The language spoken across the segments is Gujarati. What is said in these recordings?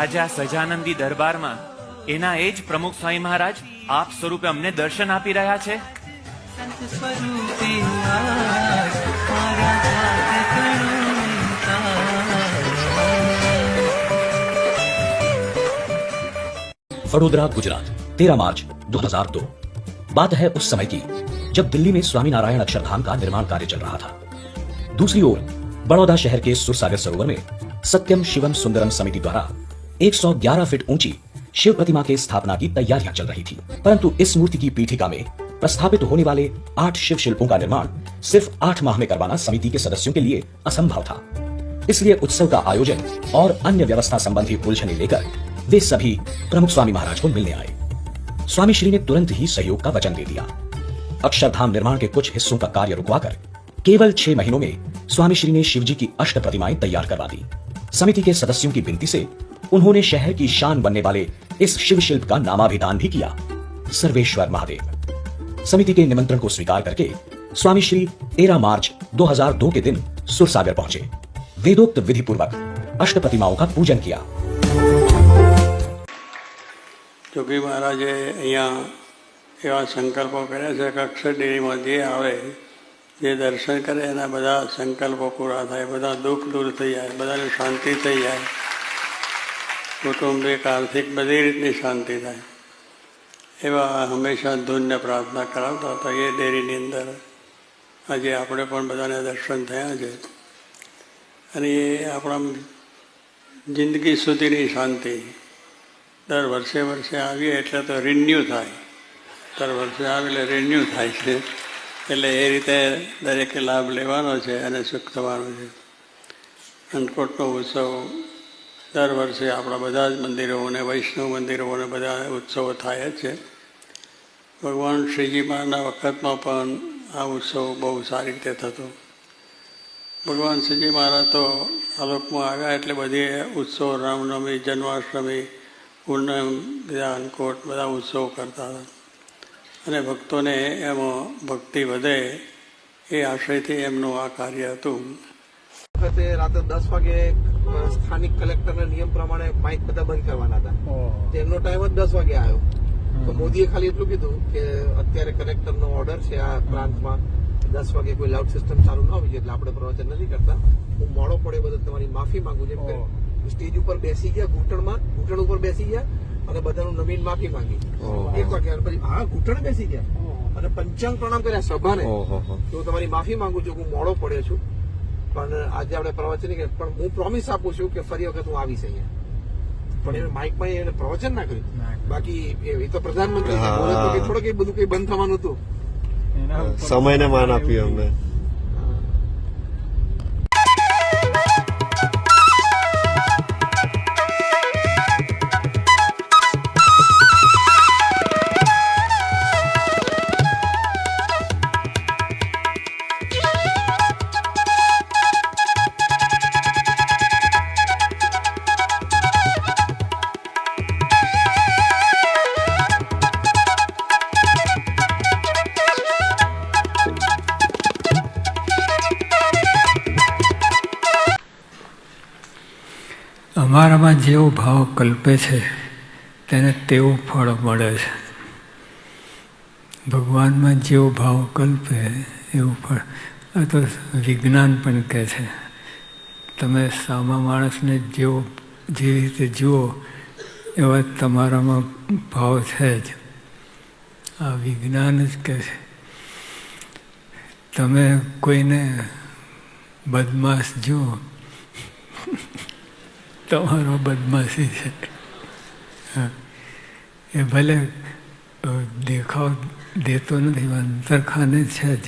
આજે આ સજાનંદી દરબારમાં એના એ જ પ્રમુખ સ્વામી મહારાજ આપ સ્વરૂપે અમને દર્શન આપી રહ્યા છે. वडोदरा गुजरात 13 मार्च 2002। बात है उस समय की जब दिल्ली में स्वामी नारायण अक्षरधाम का निर्माण कार्य चल रहा था। दूसरी ओर बड़ौदा शहर के सुरसागर सरोवर में सत्यम शिवम सुंदरम समिति द्वारा 111 फीट ऊंची शिव प्रतिमा के स्थापना की तैयारियां चल रही थी, परंतु इस मूर्ति की पीठिका में प्रस्थापित होने वाले 8 शिव शिल्पों का निर्माण सिर्फ 8 माह में करवाना समिति के सदस्यों के लिए असंभव था। इसलिए उत्सव का आयोजन और अन्य व्यवस्था संबंधी उलझने लेकर वे सभी प्रमुख स्वामी महाराज को मिलने आए। स्वामी श्री ने तुरंत ही सहयोग का वचन दे दिया। अक्षरधाम निर्माण के कुछ हिस्सों का कार्य रुकवाकर केवल 6 महीनों में स्वामी श्री ने शिवजी की अष्ट प्रतिमाएं तैयार करवा दी। समिति के सदस्यों की विनती से उन्होंने शहर की शान बनने वाले इस शिव शिल्प का नामाभिधान भी किया, सर्वेश्वर महादेव। समिति के निमंत्रण को स्वीकार करके स्वामी श्री 13 मार्च 2002 के दिन सुरसागर पहुंचे। वेदोक्त विधि पूर्वक अष्ट प्रतिमाओं का पूजन किया। જોગી મહારાજે અહીંયા એવા સંકલ્પો કર્યા છે કે અક્ષરડેરીમાં જે આવે જે દર્શન કરે એના બધા સંકલ્પો પૂરા થાય, બધા દુઃખ દૂર થઈ જાય, બધાને શાંતિ થઈ જાય, કુટુંબિક આર્થિક બધી રીતની શાંતિ થાય એવા હંમેશા ધૂનને પ્રાર્થના કરાવતા હતા એ ડેરીની અંદર. આજે આપણે પણ બધાને દર્શન થયા છે અને એ આપણા જિંદગી સુધીની શાંતિ દર વર્ષે વર્ષે આવીએ એટલે તો રિન્યુ થાય, દર વર્ષે આવે એટલે રિન્યુ થાય છે, એટલે એ રીતે દરેકે લાભ લેવાનો છે અને સુખ થવાનું છે. અન્નકૂટનો ઉત્સવ દર વર્ષે આપણા બધા જ મંદિરો અને વૈષ્ણવ મંદિરો અને બધા ઉત્સવો થાય જ છે. ભગવાન શ્રીજી મહારાજના વખતમાં પણ આ ઉત્સવ બહુ સારી રીતે થતો. ભગવાન શ્રીજી મહારાજ તો આલોકમાં આવ્યા એટલે બધી ઉત્સવ, રામનવમી, જન્માષ્ટમી, પૂર્ણમ, બધા અન્નકૂટ બધા ઉત્સવ કરતા હતા અને ભક્તોને એમાં ભક્તિ વધે એ આશયથી એમનું આ કાર્ય હતું. વખતે રાત્રે 10 વાગે સ્થાનિક કલેક્ટરના નિયમ પ્રમાણે માઇક બધા બંધ કરવાના હતા. તેમનો ટાઈમ જ 10 વાગે આવ્યો તો મોદીએ ખાલી એટલું કીધું કે અત્યારે કલેક્ટરનો ઓર્ડર છે આ પ્રાંતમાં 10 વાગે કોઈ લાઉડ સિસ્ટમ ચાલુ ન હોવી જોઈએ એટલે આપણે પ્રવચન નથી કરતા. હું મોડો પડે બદલ તમારી માફી માંગુ છું. સ્ટેજ ઉપર બેસી ગયા, ઘૂંટણ ઉપર બેસી ગયા અને બધાનું નવીન માફી માંગી. એક વાગે પછી હા ઘૂંટણ બેસી ગયા અને પંચાંગ પ્રણામ કર્યા સભાને. તો તમારી માફી માંગુ છું, હું મોડો પડ્યો છું પણ આજે આપણે પ્રવચન પણ હું પ્રોમિસ આપું છું કે ફરી વખત હું આવીશ અહીંયા. પણ એને માઇકમાં એને પ્રવચન ના કર્યું. બાકી એ તો પ્રધાનમંત્રી થોડુંક એ બધું કઈ બંધ થવાનું હતું. સમયને માન આપ્યું અમને. અમારામાં જેવો ભાવ કલ્પે છે તેને તેવું ફળ મળે છે. ભગવાનમાં જેવો ભાવ કલ્પે એવું ફળ. આ તો વિજ્ઞાન પણ કહે છે તમે સામા માણસને જે રીતે જુઓ એવા તમારામાં ભાવ છે જ. આ વિજ્ઞાન જ કહે છે. તમે કોઈને બદમાશ જુઓ તમારો બદમાશી છે. એ ભલે દેખાવ દેતો નથી, અંતરખાને છે જ.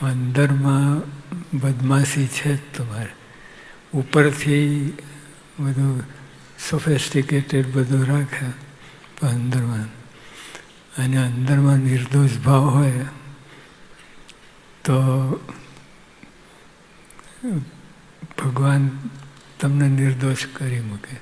અંદરમાં બદમાશી છે જ તમારે. ઉપરથી બધું સોફેસ્ટિકેટેડ બધું રાખે પણ અંદરમાં અને અંદરમાં નિર્દોષ ભાવ હોય તો ભગવાન તમને નિર્દોષ કરી મૂકે.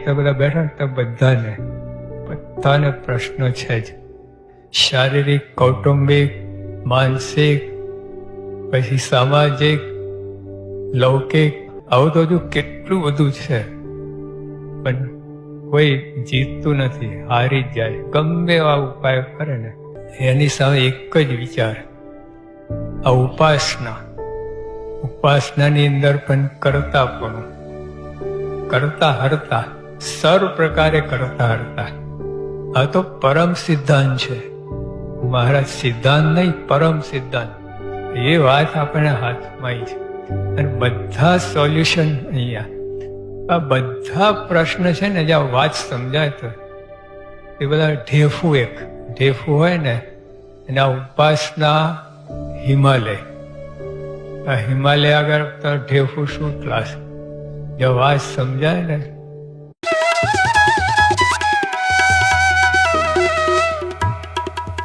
એટલા બધા બેઠા ને તો બધાને પ્રશ્નો છે જ. શારીરિક, કૌટુંબિક, માનસિક, પછી સામાજિક, લૌકિક, આવું તો હજુ કેટલું બધું છે. પણ કોઈ જીતતું નથી, હારી જ જાય. ગમે એવા ઉપાય કરે ને એની સામે એક જ વિચાર, આ ઉપાસનાની અંદર પણ કરતાપણું, કરતા હરતા, સર્વ પ્રકારે કરતા હરતા. આ તો પરમ સિદ્ધાંત છે. મહારાજ સિદ્ધાંત નહીં, પરમ સિદ્ધાંત. એ વાત આપણે હાથમાં છે. અને બધા સોલ્યુશન અહીંયા, આ બધા પ્રશ્ન છે ને જ્યાં વાત સમજાય તો એ બધા ઢેફું હોય ને એના ઉપાસના હિમાલય. આ હિમાલય આગળ તો ઢેફું શું ક્લાસ? જ્યાં વાત સમજાય ને